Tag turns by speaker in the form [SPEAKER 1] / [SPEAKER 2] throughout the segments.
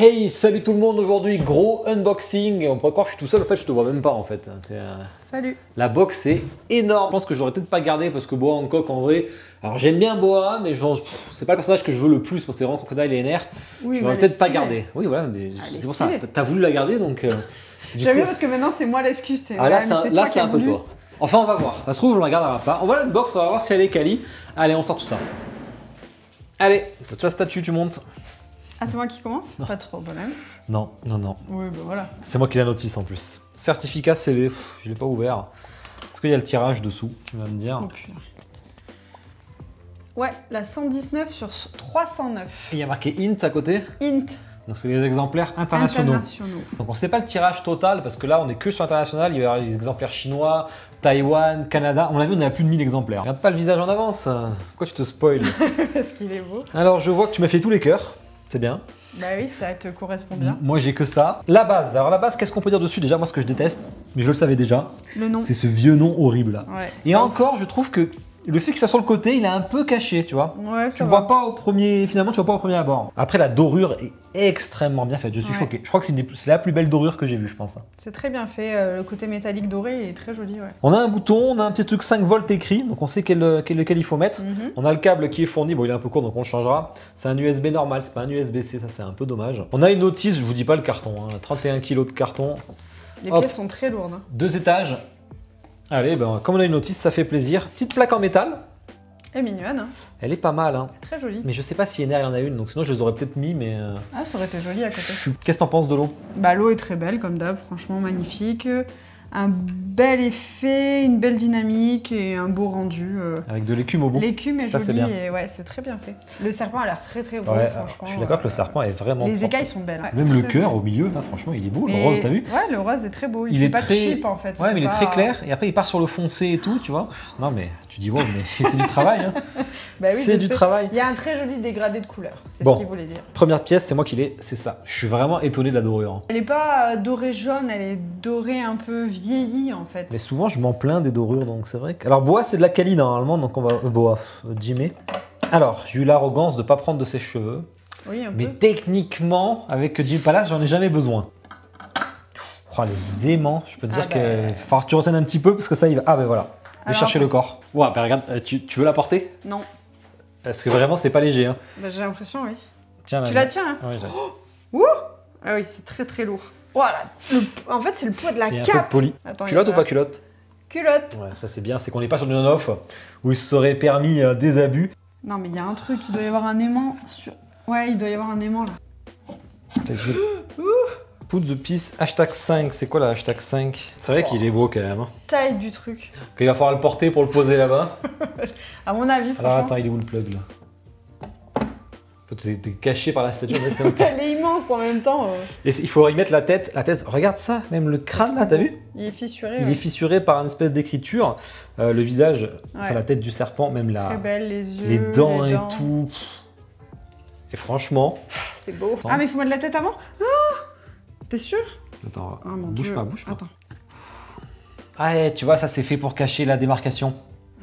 [SPEAKER 1] Hey, salut tout le monde, aujourd'hui gros unboxing. On pourrait croire que je suis tout seul, en fait je te vois même pas en fait.
[SPEAKER 2] Salut. La
[SPEAKER 1] box est énorme. Je pense que j'aurais peut-être pas gardé parce que Boa Hancock en vrai, alors j'aime bien Boa, mais c'est pas le personnage que je veux le plus. Moi c'est vraiment Crocodile et NR.
[SPEAKER 2] Oui,
[SPEAKER 1] j'aurais peut-être pas gardé. Oui voilà, mais c'est pour ça. T'as voulu la garder donc.
[SPEAKER 2] J'aime bien parce que maintenant c'est moi l'excuse.
[SPEAKER 1] Ah là c'est un peu toi. Enfin on va voir. Ça se trouve on la gardera pas. On va l'unbox, on va voir si elle est quali. Allez on sort tout ça. Allez, toi statue tu montes.
[SPEAKER 2] Ah, c'est moi qui commence? Pas trop, quand même.
[SPEAKER 1] Non.
[SPEAKER 2] Oui, bah voilà.
[SPEAKER 1] C'est moi qui la notice en plus. Certificat scellé, je l'ai pas ouvert. Est-ce qu'il y a le tirage dessous? Tu vas me dire.
[SPEAKER 2] Oh, putain. Ouais, la 119 sur 309.
[SPEAKER 1] Il y a marqué INT à côté.
[SPEAKER 2] INT.
[SPEAKER 1] Donc c'est les exemplaires internationaux. Donc on ne sait pas le tirage total parce que là on est que sur l'international. Il va y avoir les exemplaires chinois, Taïwan, Canada. On l'a vu, on a plus de 1000 exemplaires. Regarde pas le visage en avance. Pourquoi tu te spoil?
[SPEAKER 2] Parce qu'il est beau.
[SPEAKER 1] Alors je vois que tu m'as fait tous les cœurs. C'est bien.
[SPEAKER 2] Bah oui, ça te correspond bien.
[SPEAKER 1] Moi j'ai que ça. La base. Alors la base, qu'est-ce qu'on peut dire dessus? Déjà, moi ce que je déteste, mais je le savais déjà.
[SPEAKER 2] Le nom.
[SPEAKER 1] C'est ce vieux nom horrible là.
[SPEAKER 2] Ouais,
[SPEAKER 1] et encore, je trouve que le fait que ça soit sur le côté, il est un peu caché, tu vois.
[SPEAKER 2] Ouais,
[SPEAKER 1] tu vois pas au premier, finalement, tu vois pas au premier abord. Après, la dorure est extrêmement bien faite. Je suis choqué. Je crois que c'est la plus belle dorure que j'ai vue, je pense.
[SPEAKER 2] C'est très bien fait. Le côté métallique doré est très joli, ouais.
[SPEAKER 1] On a un bouton, on a un petit truc 5 volts écrit, donc on sait lequel il faut mettre. On a le câble qui est fourni. Bon, il est un peu court, donc on le changera. C'est un USB normal, c'est pas un USB-C, ça c'est un peu dommage. On a une notice, je vous dis pas le carton, 31 kg de carton.
[SPEAKER 2] Les pièces sont très lourdes.
[SPEAKER 1] 2 étages. Allez, ben, comme on a une notice, ça fait plaisir. Petite plaque en métal.
[SPEAKER 2] Elle est mignonne.
[SPEAKER 1] Elle est pas mal. Hein.
[SPEAKER 2] Très jolie.
[SPEAKER 1] Mais je sais pas si NR il en a une, donc sinon je les aurais peut-être mis, mais...
[SPEAKER 2] Ah, ça aurait été joli à côté.
[SPEAKER 1] Qu'est-ce que t'en penses de l'eau?
[SPEAKER 2] Bah l'eau est très belle, comme d'hab, franchement magnifique. Un bel effet, une belle dynamique et un beau rendu.
[SPEAKER 1] Avec de l'écume au bout.
[SPEAKER 2] L'écume est jolie
[SPEAKER 1] bien.
[SPEAKER 2] Et ouais, c'est très bien fait. Le serpent a l'air très beau,
[SPEAKER 1] ouais,
[SPEAKER 2] franchement.
[SPEAKER 1] Je suis d'accord que le serpent est vraiment
[SPEAKER 2] Les
[SPEAKER 1] propre.
[SPEAKER 2] écailles sont belles. Ouais,
[SPEAKER 1] même le cœur au milieu, là, franchement, il est beau. Le rose, t'as vu?
[SPEAKER 2] Ouais, le rose est très beau. Il
[SPEAKER 1] est
[SPEAKER 2] fait pas
[SPEAKER 1] très...
[SPEAKER 2] de cheap en fait.
[SPEAKER 1] Ouais, mais il est très clair. Et après, il part sur le foncé et tout, tu vois. Non, mais tu dis, wow, mais c'est du travail. Hein.
[SPEAKER 2] Bah oui,
[SPEAKER 1] c'est du travail.
[SPEAKER 2] Il y a un très joli dégradé de couleurs. C'est
[SPEAKER 1] bon,
[SPEAKER 2] ce qu'il voulait dire.
[SPEAKER 1] Première pièce, c'est moi qui l'ai. C'est ça. Je suis vraiment étonné de la dorure.
[SPEAKER 2] Elle est pas dorée jaune, elle est dorée un peu vieillie en fait.
[SPEAKER 1] Mais souvent, je m'en plains des dorures, donc c'est vrai que... Alors, Boa, c'est de la quali normalement, donc on va... Boa, Jimé. Alors, j'ai eu l'arrogance de ne pas prendre de ses cheveux.
[SPEAKER 2] Oui, un peu.
[SPEAKER 1] Mais techniquement, avec Jim Palace, j'en ai jamais besoin. Oh, les aimants, je peux te dire qu'il faut que tu retiennes un petit peu parce que ça, il va... Ah, ben voilà. Je vais chercher le corps. Ouais, ben regarde, tu veux la porter?
[SPEAKER 2] Non.
[SPEAKER 1] Parce que vraiment, c'est pas léger. Hein.
[SPEAKER 2] Bah, j'ai l'impression, oui.
[SPEAKER 1] Tiens,
[SPEAKER 2] tu la tiens, hein?
[SPEAKER 1] Ouais,
[SPEAKER 2] Ouh! Ah oui, c'est très lourd. Voilà. En fait, c'est le poids de la cape.
[SPEAKER 1] Un peu poli.
[SPEAKER 2] Attends,
[SPEAKER 1] culotte ou pas culotte?
[SPEAKER 2] Culotte.
[SPEAKER 1] Ouais, ça c'est bien, c'est qu'on n'est pas sur du on-off où il se serait permis des abus.
[SPEAKER 2] Non, mais il y a un truc, il doit y avoir un aimant sur... Ouais, il doit y avoir un aimant là.
[SPEAKER 1] Put the piece #5, c'est quoi la #5? C'est vrai qu'il est beau quand même. Hein.
[SPEAKER 2] Taille du truc.
[SPEAKER 1] Il va falloir le porter pour le poser là-bas.
[SPEAKER 2] À mon avis, franchement.
[SPEAKER 1] Alors attends, il est où le plug là? T'es caché par la statue.
[SPEAKER 2] Elle est immense en même temps.
[SPEAKER 1] Et il faut y mettre la tête. Regarde ça, même le crâne là, t'as vu?
[SPEAKER 2] Il est fissuré.
[SPEAKER 1] Il est fissuré par une espèce d'écriture. Le visage, enfin la tête du serpent, même la...
[SPEAKER 2] Très belle, les yeux,
[SPEAKER 1] les dents et tout. Et franchement...
[SPEAKER 2] C'est beau. Ah mais il faut mettre la tête avant? Ah, t'es sûr?
[SPEAKER 1] Attends,
[SPEAKER 2] oh,
[SPEAKER 1] bouge pas.
[SPEAKER 2] Attends.
[SPEAKER 1] Ah ouais, tu vois, ça c'est fait pour cacher la démarcation.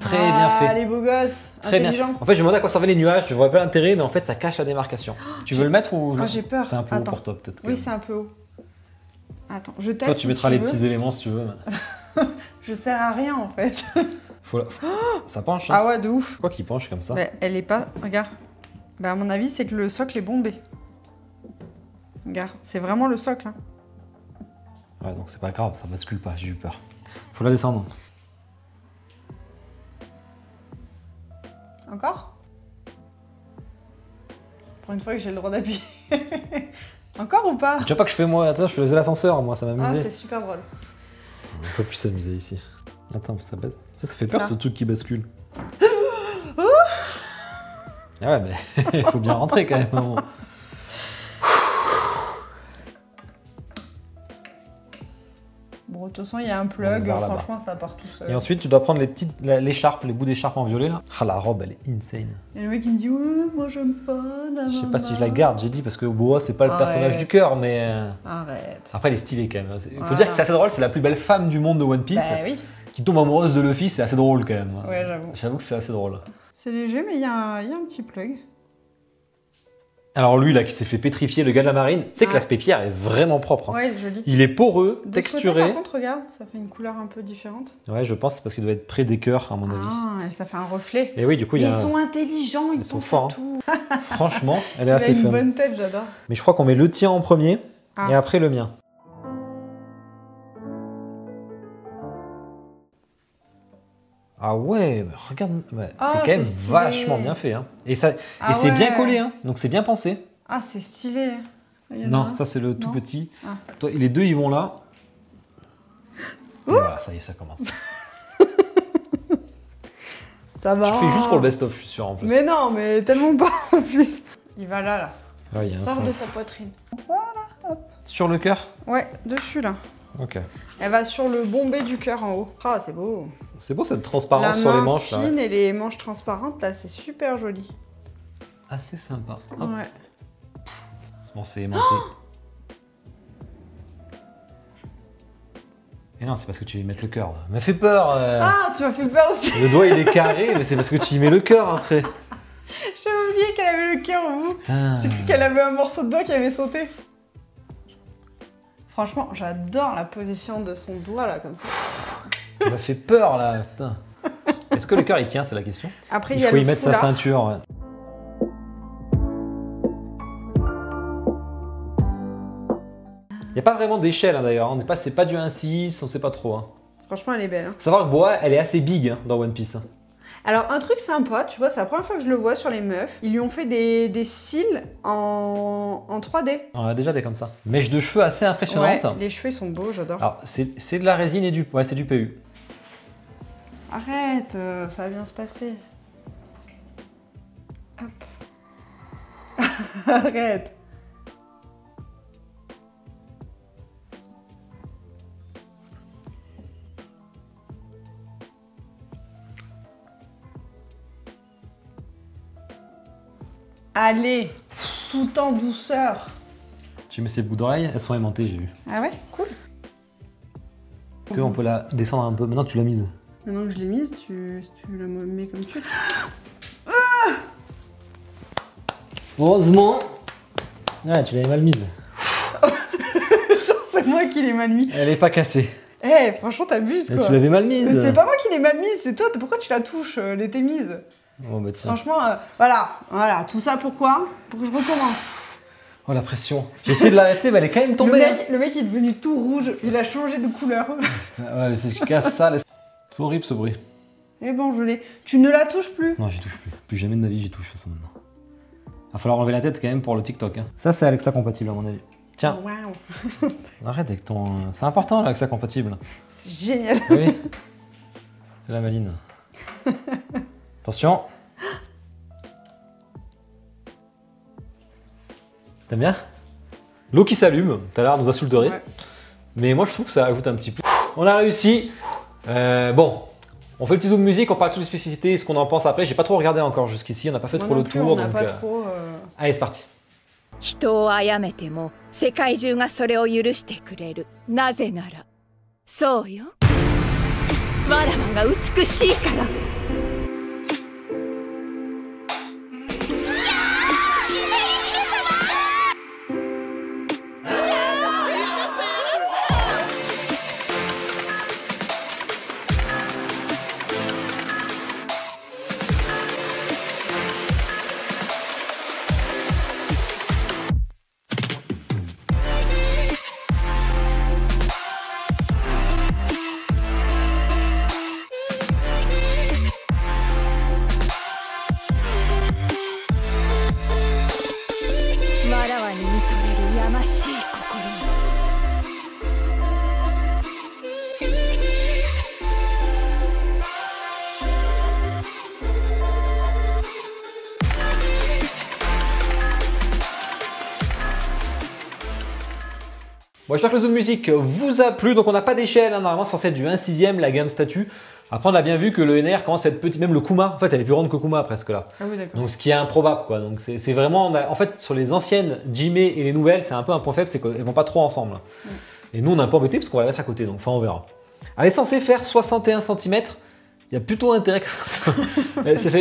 [SPEAKER 1] Très bien fait.
[SPEAKER 2] Ah, les beaux gosses,
[SPEAKER 1] très
[SPEAKER 2] intelligents.
[SPEAKER 1] Bien. En fait, je me demandais à quoi servaient les nuages, je vois pas l'intérêt, mais en fait, ça cache la démarcation. Tu veux le mettre ou...
[SPEAKER 2] Ah, j'ai peur.
[SPEAKER 1] C'est un peu haut pour toi, peut-être.
[SPEAKER 2] Oui, c'est un peu haut. Attends, je t'aide.
[SPEAKER 1] Toi, tu mettras les petits éléments si tu veux.
[SPEAKER 2] Je sers à rien, en fait.
[SPEAKER 1] Ça penche. Hein.
[SPEAKER 2] Ah ouais, de ouf.
[SPEAKER 1] Pourquoi qu'il penche comme ça?
[SPEAKER 2] Bah, elle est pas... Regarde. Bah, à mon avis, c'est que le socle est bombé. Regarde, c'est vraiment le socle. Hein.
[SPEAKER 1] Ouais, donc c'est pas grave, ça bascule pas, j'ai eu peur. Faut la descendre.
[SPEAKER 2] Encore? Pour une fois que j'ai le droit d'appuyer. Encore ou pas?
[SPEAKER 1] Tu vois pas que je fais moi, attends, je faisais l'ascenseur, moi, ça m'amusait.
[SPEAKER 2] Ah, c'est super drôle.
[SPEAKER 1] On peut plus s'amuser ici. Attends, ça baisse. Ça fait peur ce truc qui bascule. Ah ouais, mais il faut bien rentrer quand même.
[SPEAKER 2] Bon, de toute façon, il y a un plug, franchement, ça part tout seul.
[SPEAKER 1] Et ensuite, tu dois prendre l'écharpe, les bouts d'écharpe en violet là. Ah, la robe, elle est insane.
[SPEAKER 2] Et le mec, il me dit, ouais, moi j'aime pas.
[SPEAKER 1] Je sais pas si je la garde, j'ai dit, parce que Boa, c'est pas le personnage du cœur, mais.
[SPEAKER 2] Arrête.
[SPEAKER 1] Après, elle est stylée quand même. Il faut dire que c'est assez drôle, c'est la plus belle femme du monde de One Piece.
[SPEAKER 2] Bah oui.
[SPEAKER 1] Qui tombe amoureuse de Luffy, c'est assez drôle quand même.
[SPEAKER 2] Ouais, j'avoue.
[SPEAKER 1] J'avoue que c'est assez drôle.
[SPEAKER 2] C'est léger, mais il y a un petit plug.
[SPEAKER 1] Alors lui là qui s'est fait pétrifier, le gars de la marine, tu sais que
[SPEAKER 2] Ouais.
[SPEAKER 1] l'aspect pierre est vraiment propre. Hein.
[SPEAKER 2] Ouais, il est joli.
[SPEAKER 1] Il est poreux,
[SPEAKER 2] De ce
[SPEAKER 1] texturé.
[SPEAKER 2] côté, par contre, regarde, ça fait une couleur un peu différente.
[SPEAKER 1] Ouais, je pense que c'est parce qu'il doit être près des cœurs à mon avis.
[SPEAKER 2] Ah, et ça fait un reflet.
[SPEAKER 1] Et oui, du coup, il y
[SPEAKER 2] Ils
[SPEAKER 1] a
[SPEAKER 2] sont intelligents, ils
[SPEAKER 1] Ils sont
[SPEAKER 2] pensent
[SPEAKER 1] forts,
[SPEAKER 2] à tout.
[SPEAKER 1] franchement, elle est
[SPEAKER 2] Il a
[SPEAKER 1] assez
[SPEAKER 2] une
[SPEAKER 1] fun.
[SPEAKER 2] bonne tête, j'adore.
[SPEAKER 1] Mais je crois qu'on met le tien en premier
[SPEAKER 2] Ah.
[SPEAKER 1] et après le mien. Ah ouais, mais regarde, ouais,
[SPEAKER 2] Ah,
[SPEAKER 1] c'est quand même
[SPEAKER 2] c'est stylé.
[SPEAKER 1] vachement bien fait. Hein. Et, ça,
[SPEAKER 2] Ah
[SPEAKER 1] et c'est bien
[SPEAKER 2] ouais.
[SPEAKER 1] collé, hein. Donc c'est bien pensé.
[SPEAKER 2] Ah, c'est stylé. Il y en a
[SPEAKER 1] Non,
[SPEAKER 2] un.
[SPEAKER 1] ça c'est le tout
[SPEAKER 2] Non.
[SPEAKER 1] petit.
[SPEAKER 2] Ah.
[SPEAKER 1] Toi, les deux, ils vont là. Voilà, ça y est, ça commence.
[SPEAKER 2] Ça va.
[SPEAKER 1] Tu fais juste pour le best-of, je suis sûr en plus.
[SPEAKER 2] Mais non, mais tellement pas en plus. Il va là, là.
[SPEAKER 1] Ah, il y a un
[SPEAKER 2] Sort de
[SPEAKER 1] sens.
[SPEAKER 2] sa poitrine.
[SPEAKER 1] Sur le cœur.
[SPEAKER 2] Ouais, dessus là.
[SPEAKER 1] Ok.
[SPEAKER 2] Elle va sur le bombé du cœur en haut. Ah, c'est beau.
[SPEAKER 1] C'est beau cette
[SPEAKER 2] La
[SPEAKER 1] transparence sur les
[SPEAKER 2] main
[SPEAKER 1] manches là.
[SPEAKER 2] fine
[SPEAKER 1] Ouais.
[SPEAKER 2] et les manches transparentes là, c'est super joli.
[SPEAKER 1] Assez sympa. Hop.
[SPEAKER 2] Ouais.
[SPEAKER 1] Bon, c'est aimanté. Et non, c'est parce que tu y mets le cœur. Ça m'a fait peur.
[SPEAKER 2] Ah, tu m'as fait peur aussi.
[SPEAKER 1] Le doigt il est carré, mais c'est parce que tu y mets le cœur après.
[SPEAKER 2] J'avais oublié qu'elle avait le cœur au bout.
[SPEAKER 1] Putain.
[SPEAKER 2] J'ai cru qu'elle avait un morceau de doigt qui avait sauté. Franchement, j'adore la position de son doigt là, comme ça.
[SPEAKER 1] Ça m'a fait peur là. Putain. Est-ce que le cœur il tient, c'est la question.
[SPEAKER 2] Après, il
[SPEAKER 1] Il
[SPEAKER 2] y a
[SPEAKER 1] faut
[SPEAKER 2] le
[SPEAKER 1] y mettre sa
[SPEAKER 2] foulard.
[SPEAKER 1] ceinture. Ouais. Il n'y a pas vraiment d'échelle hein, d'ailleurs. C'est pas du 1-6, on sait pas trop. Hein.
[SPEAKER 2] Franchement, elle est belle. Hein.
[SPEAKER 1] Faut savoir que Boa, elle est assez big hein, dans One Piece. Hein.
[SPEAKER 2] Alors, un truc sympa, tu vois, c'est la première fois que je le vois sur les meufs. Ils lui ont fait des cils en 3D.
[SPEAKER 1] On a déjà des comme ça. Mèche de cheveux assez impressionnante.
[SPEAKER 2] Ouais, les cheveux ils sont beaux, j'adore.
[SPEAKER 1] Alors, c'est de la résine et du... Ouais, c'est du PU.
[SPEAKER 2] Arrête, ça va bien se passer. Hop. Arrête. Allez, tout en douceur.
[SPEAKER 1] Tu mets ses bouts d'oreilles, elles sont aimantées, j'ai vu.
[SPEAKER 2] Ah ouais, cool.
[SPEAKER 1] On peut la descendre un peu, maintenant que tu l'as mise.
[SPEAKER 2] Maintenant que je l'ai mise, tu la mets comme tu veux.
[SPEAKER 1] Heureusement. Ouais, tu l'avais mal mise.
[SPEAKER 2] Genre, c'est moi qui l'ai mal mis.
[SPEAKER 1] Elle est pas cassée.
[SPEAKER 2] Eh, franchement, t'abuses
[SPEAKER 1] Et
[SPEAKER 2] quoi.
[SPEAKER 1] tu l'avais mal mise.
[SPEAKER 2] Mais c'est pas moi qui l'ai mal mise, c'est toi. Pourquoi tu la touches, elle était mise?
[SPEAKER 1] Oh bah tiens.
[SPEAKER 2] Franchement, voilà. Tout ça pourquoi? Pour que je recommence.
[SPEAKER 1] Oh la pression. J'ai essayé de l'arrêter, mais elle est quand même tombée. hein.
[SPEAKER 2] Le mec, il est devenu tout rouge. Il a changé de couleur.
[SPEAKER 1] Putain, ouais, si tu casses ça, laisse... C'est horrible ce bruit.
[SPEAKER 2] Et bon, je l'ai. Tu ne la touches plus.
[SPEAKER 1] Non, j'y touche plus. Plus jamais de ma vie, j'y touche ça maintenant. Va falloir enlever la tête quand même pour le TikTok. Hein. Ça, c'est Alexa compatible à mon avis. Tiens,
[SPEAKER 2] Waouh.
[SPEAKER 1] arrête avec ton... C'est important l'Alexa compatible.
[SPEAKER 2] C'est génial.
[SPEAKER 1] Oui. C'est la maline. Attention. T'aimes bien? L'eau qui s'allume, tout à l'heure nous insulterait.
[SPEAKER 2] Ouais.
[SPEAKER 1] Mais moi je trouve que ça ajoute un petit plus. On a réussi. Bon, on fait le petit zoom musique, on parle de toutes les spécificités, ce qu'on en pense après. J'ai pas trop regardé encore jusqu'ici, on n'a pas fait
[SPEAKER 2] Moi
[SPEAKER 1] trop
[SPEAKER 2] non
[SPEAKER 1] le
[SPEAKER 2] plus,
[SPEAKER 1] tour.
[SPEAKER 2] on n'a
[SPEAKER 1] donc,
[SPEAKER 2] pas trop.
[SPEAKER 1] Allez, c'est parti.
[SPEAKER 3] 人を殺めても世界中がそれを許してくれる。なぜならそうよ、わらわが美しいから。わらわに見とれるやましい心に。
[SPEAKER 1] Bon, j'espère que le zoom musique vous a plu. Donc on n'a pas d'échelle, hein. Normalement c'est censé être du 1/6, la gamme statue. Après on a bien vu que le NR commence à être petit, même le Kuma, en fait elle est plus grande que Kuma presque là.
[SPEAKER 2] Ah oui, d'accord.
[SPEAKER 1] Donc ce qui est improbable quoi. Donc c'est vraiment, en fait sur les anciennes Jimé et les nouvelles, c'est un peu un point faible, c'est qu'elles vont pas trop ensemble. Et nous on a un peu embêté parce qu'on va la mettre à côté, donc enfin on verra. Elle est censée faire 61 cm. Il y a plutôt intérêt que ça.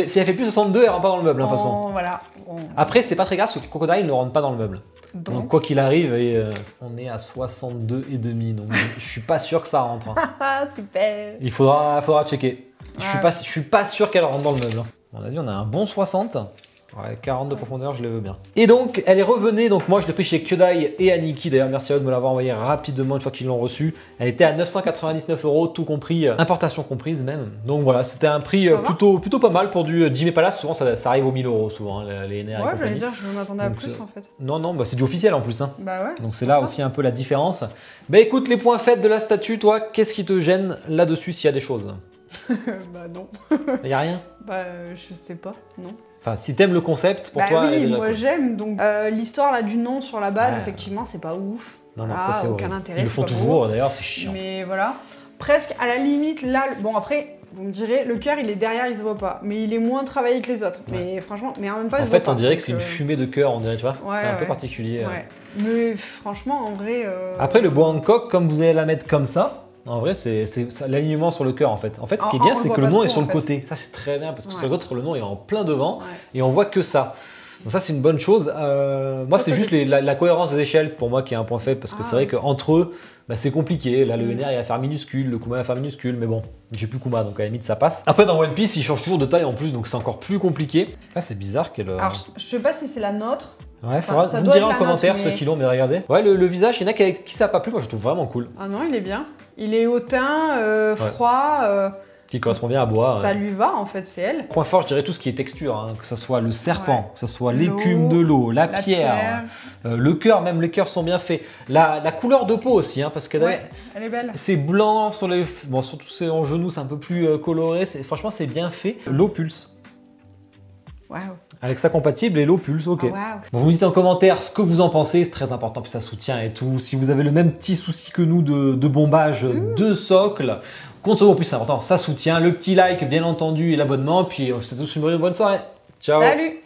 [SPEAKER 1] Si elle fait plus 62, elle rentre pas dans le meuble, hein, de toute façon.
[SPEAKER 2] Voilà. On
[SPEAKER 1] Après, c'est pas très grave parce que Crocodile ne rentre pas dans le meuble. Donc quoi qu'il arrive, on est à 62,5, donc je suis pas sûr que ça rentre. Hein.
[SPEAKER 2] Ah, super.
[SPEAKER 1] Il faudra checker. Je suis pas sûr qu'elle rentre dans le meuble. On a vu, on a un bon 60. Ouais, 40 de profondeur, je le veux bien. Et donc, elle est revenue. Donc, moi, je l'ai pris chez Kyodai et Aniki. D'ailleurs, merci à eux de me l'avoir envoyé rapidement une fois qu'ils l'ont reçu. Elle était à 999 €, tout compris, importation comprise même. Donc voilà, c'était un prix plutôt pas mal pour du Jimmy Palace. Souvent, ça arrive aux 1000 € souvent, hein, les NR.
[SPEAKER 2] Ouais, j'allais dire, je m'attendais à plus en fait.
[SPEAKER 1] Non, bah, c'est du officiel en plus. Hein.
[SPEAKER 2] Bah ouais.
[SPEAKER 1] Donc, c'est là aussi un peu la différence. Bah écoute, les points faibles de la statue, toi, qu'est-ce qui te gêne là-dessus s'il y a des choses?
[SPEAKER 2] Bah non.
[SPEAKER 1] Il y a rien?
[SPEAKER 2] Bah, je sais pas, non.
[SPEAKER 1] Enfin, si t'aimes le concept, pour toi...
[SPEAKER 2] Oui, moi j'aime, donc l'histoire là du nom sur la base, effectivement, c'est pas ouf.
[SPEAKER 1] Non, ça c'est
[SPEAKER 2] aucun intérêt.
[SPEAKER 1] Ils le font toujours, d'ailleurs, c'est chiant.
[SPEAKER 2] Mais voilà, presque à la limite, là, bon après, vous me direz, le cœur il est derrière, il se voit pas, mais il est moins travaillé que les autres. Mais franchement, mais en même temps, il se voit pas.
[SPEAKER 1] En fait, on dirait que c'est une fumée de cœur, on dirait, tu vois.
[SPEAKER 2] Ouais,
[SPEAKER 1] c'est un peu particulier.
[SPEAKER 2] Ouais. Mais franchement, en vrai...
[SPEAKER 1] Après, le bois Hancock, comme vous allez la mettre comme ça, en vrai, c'est l'alignement sur le cœur en fait. En fait, ce qui est bien, c'est que le nom est sur le côté. Ça, c'est très bien parce que sur les autres, le nom est en plein devant et on voit que ça. Donc ça, c'est une bonne chose. Moi, c'est juste la cohérence des échelles pour moi qui est un point faible parce que c'est vrai qu'entre eux, bah, c'est compliqué. Là, le NR, il va faire minuscule, le Kuma va faire minuscule, mais bon, j'ai plus Kuma, donc à la limite, ça passe. Après, dans One Piece, il change toujours de taille en plus, donc c'est encore plus compliqué. Là, c'est bizarre qu'elle...
[SPEAKER 2] Alors, je sais pas si c'est la nôtre.
[SPEAKER 1] Ouais, faudra vous me dire en commentaire ceux qui l'ont, mais regardez. Ouais, le visage, il y en a qui ça n'a pas plu, moi je le trouve vraiment cool.
[SPEAKER 2] Ah non, il est bien. Il est hautain, froid.
[SPEAKER 1] Qui correspond bien à bois.
[SPEAKER 2] Ça lui va en fait, c'est elle.
[SPEAKER 1] Point fort, je dirais tout ce qui est texture, hein, que ce soit le serpent, que ce soit l'écume de l'eau, la pierre, le cœur, même les cœurs sont bien faits. La couleur de peau aussi, hein, parce qu'elle
[SPEAKER 2] elle est belle.
[SPEAKER 1] C'est blanc sur les, bon, surtout c'est en genoux, c'est un peu plus coloré. Franchement, c'est bien fait. L'eau pulse.
[SPEAKER 2] Waouh.
[SPEAKER 1] Avec ça compatible et l'eau pulse, ok.
[SPEAKER 2] Oh, wow.
[SPEAKER 1] Bon, vous me dites en commentaire ce que vous en pensez, c'est très important, puis ça soutient et tout. Si vous avez le même petit souci que nous de bombage de socle, compte sur vous, en plus c'est important, ça soutient. Le petit like, bien entendu, et l'abonnement, puis je vous souhaite tous une bonne soirée. Ciao.
[SPEAKER 2] Salut.